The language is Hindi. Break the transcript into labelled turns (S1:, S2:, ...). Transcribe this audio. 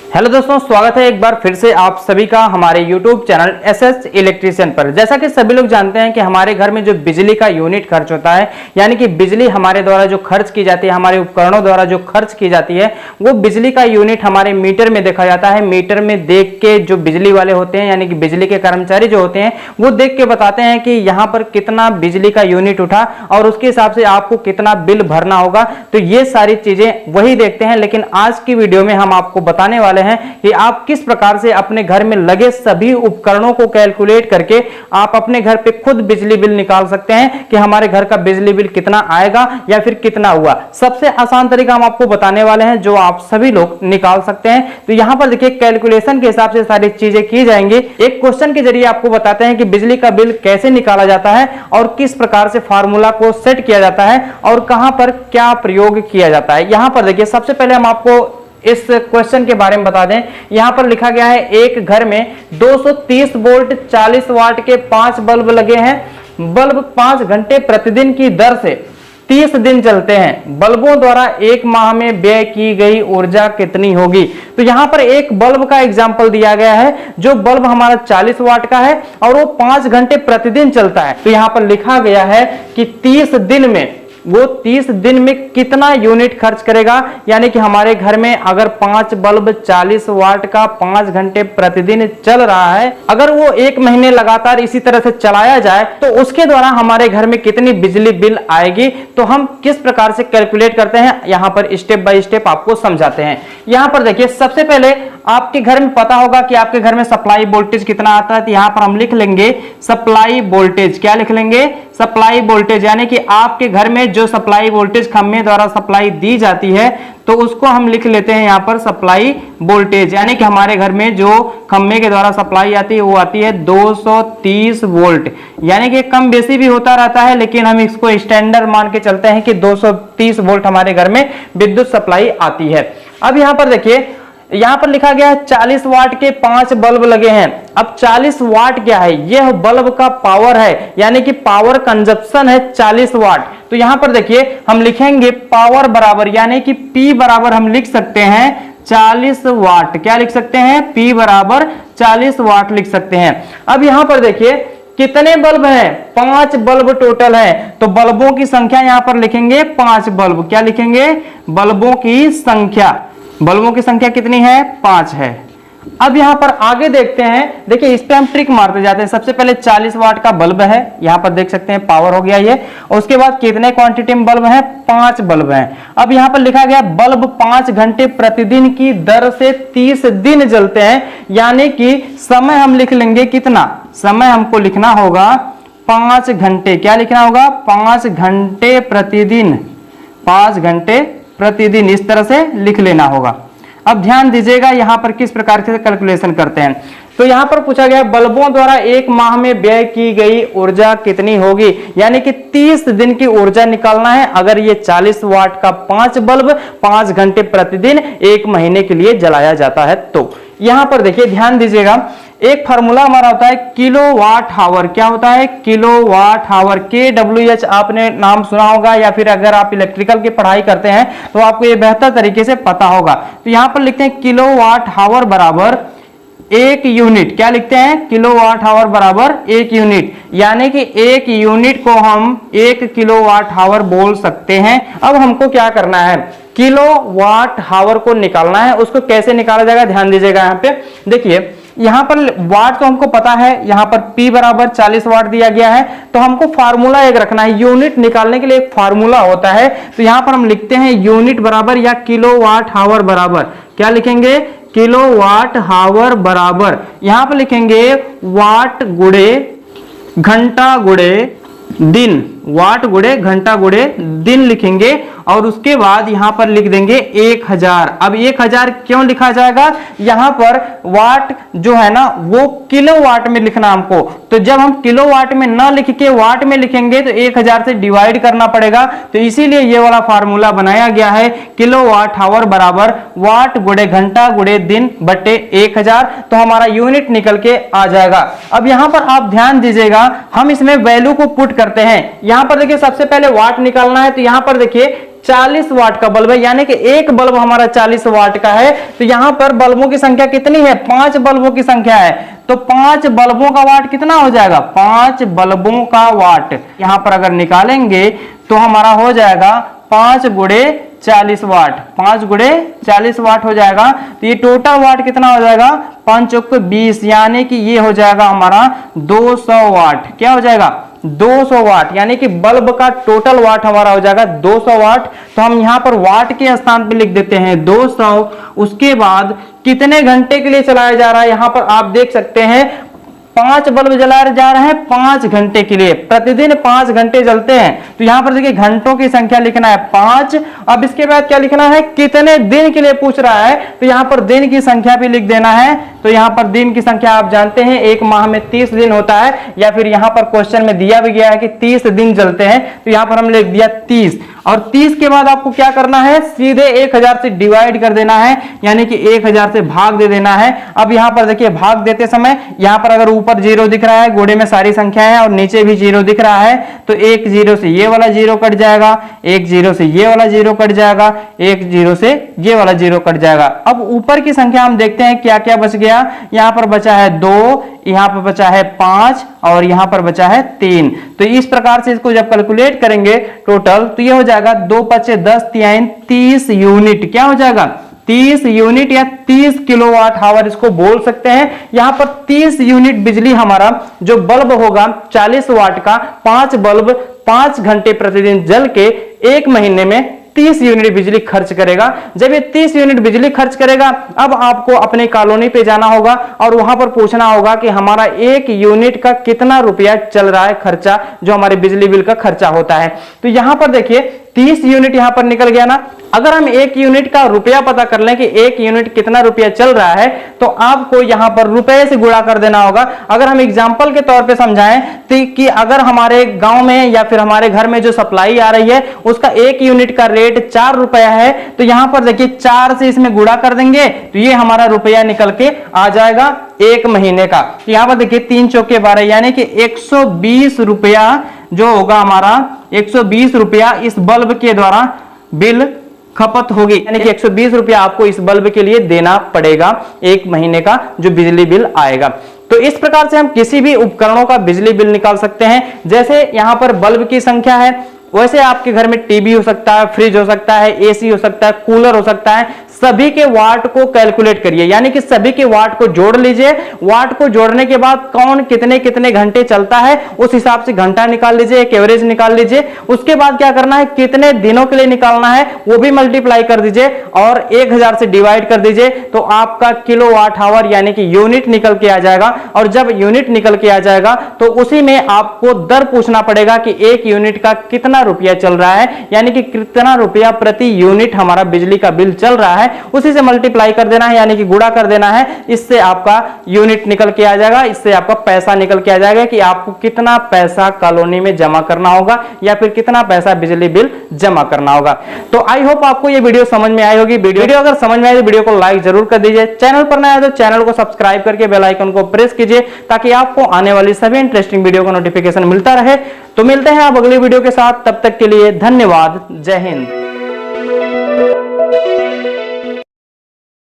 S1: हेलो दोस्तों, स्वागत है एक बार फिर से आप सभी का हमारे YouTube चैनल एसएस इलेक्ट्रीशियन पर। जैसा कि सभी लोग जानते हैं कि हमारे घर में जो बिजली का यूनिट खर्च होता है, यानी कि बिजली हमारे द्वारा जो खर्च की जाती है, हमारे उपकरणों द्वारा जो खर्च की जाती है, वो बिजली का यूनिट हमारे मीटर में देखा जाता है। मीटर में देख के जो बिजली वाले होते हैं, यानी कि बिजली के कर्मचारी जो होते हैं, वो देख के बताते हैं कि यहाँ पर कितना बिजली का यूनिट उठा और उसके हिसाब से आपको कितना बिल भरना होगा। तो ये सारी चीजें वही देखते हैं, लेकिन आज की वीडियो में हम आपको बताने वाले हैं कि आप किस प्रकार से अपने घर में लगे सभी उपकरणों को कैलकुलेट करके आप अपने घर पे खुद बिजली बिल निकाल सकते हैं कि हमारे घर का बिजली बिल कितना आएगा या फिर कितना हुआ। सबसे आसान तरीका हम आपको बताने वाले हैं जो आप सभी लोग निकाल सकते हैं। तो यहां पर देखिए, कैलकुलेशन के हिसाब से सारी चीजें की जाएंगी। एक क्वेश्चन के जरिए आपको बताते हैं कि बिजली का बिल कैसे निकाला जाता है और किस प्रकार से फार्मूला को सेट किया जाता है और कहां पर क्या प्रयोग किया जाता है। यहां पर देखिए, सबसे पहले हम आपको इस क्वेश्चन के बारे में बता दें। यहां पर लिखा गया है, एक घर में 230 वोल्ट 40 वाट के 5 बल्ब लगे हैं। बल्ब 5 घंटे प्रतिदिन की दर से 30 दिन चलते हैं। बल्बों द्वारा एक माह में व्यय की गई ऊर्जा कितनी होगी। तो यहां पर एक बल्ब का एग्जांपल दिया गया है, जो बल्ब हमारा 40 वाट का है और वो 5 घंटे प्रतिदिन चलता है। तो यहां पर लिखा गया है कि 30 दिन में वो 30 दिन में कितना यूनिट खर्च करेगा। यानी कि हमारे घर में अगर 5 बल्ब 40 वाट का 5 घंटे प्रतिदिन चल रहा है, अगर वो एक महीने लगातार इसी तरह से चलाया जाए तो उसके द्वारा हमारे घर में कितनी बिजली बिल आएगी। तो हम किस प्रकार से कैलकुलेट करते हैं, यहां पर स्टेप बाय स्टेप आपको समझाते हैं। यहां पर देखिए, सबसे पहले आपके घर में पता होगा कि आपके घर में सप्लाई वोल्टेज कितना आता है। तो यहां पर हम लिख लेंगे सप्लाई वोल्टेज। क्या लिख लेंगे? Supply voltage. यानी कि आपके घर में जो सप्लाई वोल्टेज खंभे द्वारा सप्लाई दी जाती है, तो उसको हम लिख लेते हैं यहां पर सप्लाई वोल्टेज। यानी कि हमारे घर में जो खंभे के द्वारा सप्लाई आती है वो आती है 230 वोल्ट। यानी कि कम बेसी भी होता रहता है, लेकिन हम इसको स्टैंडर्ड मान के चलते हैं कि 230 वोल्ट हमारे घर में विद्युत सप्लाई आती है। अब यहां पर देखिए, यहां पर लिखा गया है 40 वाट के 5 बल्ब लगे हैं। अब 40 वाट क्या है? यह बल्ब का पावर है, यानी कि पावर कंजप्शन है 40 वाट। तो यहां पर देखिए, हम लिखेंगे पावर बराबर, यानी कि P बराबर हम लिख सकते हैं 40 वाट। क्या लिख सकते हैं? P बराबर 40 वाट लिख सकते हैं। अब यहां पर देखिए कितने बल्ब हैं? 5 बल्ब टोटल है। तो बल्बों की संख्या यहां पर लिखेंगे 5 बल्ब। क्या लिखेंगे? बल्बों की संख्या। बल्बों की संख्या कितनी है? 5 है। अब यहां पर आगे देखते हैं। देखिए, इस पे हम ट्रिक मारते जाते हैं। सबसे पहले 40 वाट का बल्ब है, यहां पर देख सकते हैं पावर हो गया ये। उसके बाद कितने क्वांटिटी में बल्ब है? 5 बल्ब हैं। अब यहां पर लिखा गया बल्ब 5 घंटे प्रतिदिन की दर से 30 दिन जलते हैं। यानी कि समय हम लिख लेंगे कितना? समय हमको लिखना होगा 5 घंटे। क्या लिखना होगा? 5 घंटे प्रतिदिन। 5 घंटे प्रतिदिन, इस तरह से लिख लेना होगा। अब ध्यान दीजिएगा यहां पर किस प्रकार से कैलकुलेशन करते हैं। तो यहां पर पूछा गया बल्बों द्वारा एक माह में व्यय की गई ऊर्जा कितनी होगी। यानी कि 30 दिन की ऊर्जा निकालना है। अगर ये 40 वाट का 5 बल्ब 5 घंटे प्रतिदिन एक महीने के लिए जलाया जाता है। तो यहां पर देखिए, ध्यान दीजिएगा, एक फार्मूला हमारा होता है किलोवाट आवर। क्या होता है? Kilowatt hour. KWH आपने नाम सुना होगा, या फिर अगर आप इलेक्ट्रिकल की पढ़ाई करते हैं तो आपको ये बेहतर तरीके से पता होगा। तो यहां पर लिखते हैं किलोवाट आवर बराबर 1 यूनिट। क्या लिखते हैं? किलोवाट आवर बराबर 1 यूनिट। यानी कि 1 यूनिट को हम 1 किलोवाट आवर बोल सकते हैं। अब हमको क्या करना है? किलोवाट आवर को निकालना है। उसको कैसे निकाला जाएगा, ध्यान दीजिएगा। यहां पे देखिए, यहां पर वाट तो हमको पता है, यहां पर P बराबर 40 वाट दिया गया है। तो हमको फार्मूला एक रखना है। यूनिट निकालने के लिए एक फार्मूला होता है। तो यहां पर हम लिखते हैं यूनिट बराबर या किलोवाट आवर बराबर। क्या लिखेंगे? किलोवाट आवर बराबर, यहां पर लिखेंगे वाट गुणे घंटा गुणे दिन। वाट गुणे घंटा गुणे दिन लिखेंगे और उसके बाद यहां पर लिख देंगे 1000। अब 1000 क्यों लिखा जाएगा? यहां पर वाट जो है ना वो किलोवाट में लिखना हमको। तो जब हम किलोवाट में ना लिख के वाट में लिखेंगे तो 1000 से डिवाइड करना पड़ेगा। तो इसीलिए ये वाला फार्मूला बनाया गया है, किलोवाट आवर बराबर वाट गुणे घंटा गुणे दिन बटे 1000। तो हमारा यूनिट निकल के आ जाएगा। अब यहां पर आप ध्यान दीजिएगा, हम इसमें वैल्यू को पुट करते हैं। यहां पर देखिए, सबसे पहले वाट निकालना है। तो यहां पर देखिए 40 वाट का बल्ब है, यानी कि एक बल्ब हमारा 40 वाट का है। तो यहां पर बल्बों की संख्या कितनी है? 5 बल्बों की संख्या है। तो 5 बल्बों का वाट कितना हो जाएगा? 5 बल्बों का वाट यहां पर अगर निकालेंगे तो हमारा हो जाएगा 5 गुणे 40 वाट, 5 गुणे 40 वाट हो जाएगा। तो ये टोटल वाट कितना हो जाएगा? 5 चौक 20, यानी कि ये हो जाएगा हमारा 200 वाट। क्या हो जाएगा? 200 वाट, यानी कि बल्ब का टोटल वाट हमारा हो जाएगा 200 वाट। तो हम यहां पर वाट के स्थान पे लिख देते हैं 200। उसके बाद कितने घंटे के लिए चलाया जा रहा है, यहां पर आप देख सकते हैं 5 बल्ब जलाए जा रहे हैं 5 घंटे के लिए, प्रतिदिन 5 घंटे जलते हैं। तो यहां पर देखिए घंटों की संख्या लिखना है 5। अब इसके बाद क्या लिखना है? कितने दिन के लिए पूछ रहा है, तो यहां पर दिन की संख्या भी लिख देना है। तो यहां पर दिन की संख्या आप जानते हैं एक माह में 30 दिन होता है, या फिर यहां पर क्वेश्चन में दिया भी गया है कि 30 दिन जलते हैं। तो यहां पर हम लिख दिया 30। और 30 के बाद आपको क्या करना है? सीधे 1000 से डिवाइड कर देना है, यानी कि 1000 से भाग दे देना है। अब यहां पर देखिए भाग देते समय यहां पर अगर ऊपर 0 दिख रहा है, गोड़े में सारी संख्याएं हैं, और नीचे भी 0 दिख रहा है, तो एक 0 से ये वाला 0 कट जाएगा, एक 0 से ये वाला 0 कट जाएगा, एक 0 से ये वाला 0 कट जाएगा। अब ऊपर की संख्या हम देखते हैं क्या क्या बच गया। यहां पर बचा है 2, यहां पर बचा है 5, और यहां पर बचा है 3। तो इस प्रकार से इसको जब कैलकुलेट करेंगे टोटल, तो ये हो जाएगा 2 5 10 3 30 यूनिट। क्या हो जाएगा? 30 यूनिट या 30 किलोवाट आवर इसको बोल सकते हैं। यहां पर 30 यूनिट बिजली हमारा जो बल्ब होगा 40 वाट का, 5 बल्ब 5 घंटे प्रतिदिन जल के 1 महीने में 30 यूनिट बिजली खर्च करेगा। जब ये 30 यूनिट बिजली खर्च करेगा, अब आपको अपने कॉलोनी पे जाना होगा और वहां पर पूछना होगा कि हमारा 1 यूनिट का कितना रुपया चल रहा है खर्चा, जो हमारे बिजली बिल का खर्चा होता है। तो यहां पर देखिए 30 यूनिट यहां पर निकल गया ना। अगर हम 1 यूनिट का रुपया पता कर लें कि 1 यूनिट कितना रुपया चल रहा है, तो आपको यहां पर रुपए से गुणा कर देना होगा। अगर हम एग्जांपल के तौर पे समझाएं तो कि अगर हमारे गांव में या फिर हमारे घर में जो सप्लाई आ रही है उसका 1 यूनिट का रेट 4 रुपया है, तो यहां पर देखिए 4 से इसमें गुणा कर देंगे तो ये हमारा रुपया निकल के आ जाएगा 1 महीने का। तो यहां पर देखिए 3 चौके 12, यानी कि 120 रुपया जो होगा हमारा, 120 रुपया इस बल्ब के द्वारा बिल खपत होगी, यानी कि 120 रुपया आपको इस बल्ब के लिए देना पड़ेगा 1 महीने का जो बिजली बिल आएगा। तो इस प्रकार से हम किसी भी उपकरणों का बिजली बिल निकाल सकते हैं। जैसे यहां पर बल्ब की संख्या है, वैसे आपके घर में टीवी हो सकता है, फ्रिज हो सकता है, एसी हो सकता है, कूलर हो सकता है। सभी के वाट को कैलकुलेट करिए, यानी कि सभी के वाट को जोड़ लीजिए। वाट को जोड़ने के बाद कौन कितने कितने घंटे चलता है उस हिसाब से घंटा निकाल लीजिए, एक एवरेज निकाल लीजिए। उसके बाद क्या करना है, कितने दिनों के लिए निकालना है वो भी मल्टीप्लाई कर दीजिए और 1000 से डिवाइड कर दीजिए, तो आपका किलोवाट आवर यानी कि यूनिट निकल के आ जाएगा। और जब यूनिट निकल के आ जाएगा तो उसी में आपको दर पूछना पड़ेगा कि 1 यूनिट का कितना रुपया चल रहा है, यानी कि कितना रुपया प्रति यूनिट हमारा बिजली का बिल चल रहा है, उसी से मल्टीप्लाई कर देना है, यानी कि गुणा कर देना है। इससे आपका यूनिट निकल के आ जाएगा, इससे आपका पैसा निकल के आ जाएगा कि आपको कितना पैसा कॉलोनी में जमा करना होगा या फिर कितना पैसा बिजली बिल जमा करना होगा। तो आई होप आपको ये वीडियो समझ में आई होगी। वीडियो अगर समझ में आए तो वीडियो को लाइक जरूर कर दीजिए। चैनल पर नया है तो चैनल को सब्सक्राइब करके बेल आइकन को प्रेस कीजिए ताकि आपको आने वाली सभी इंटरेस्टिंग वीडियो का नोटिफिकेशन मिलता रहे। तो मिलते हैं आप अगली वीडियो के साथ, तब तक के लिए धन्यवाद। जय हिंद।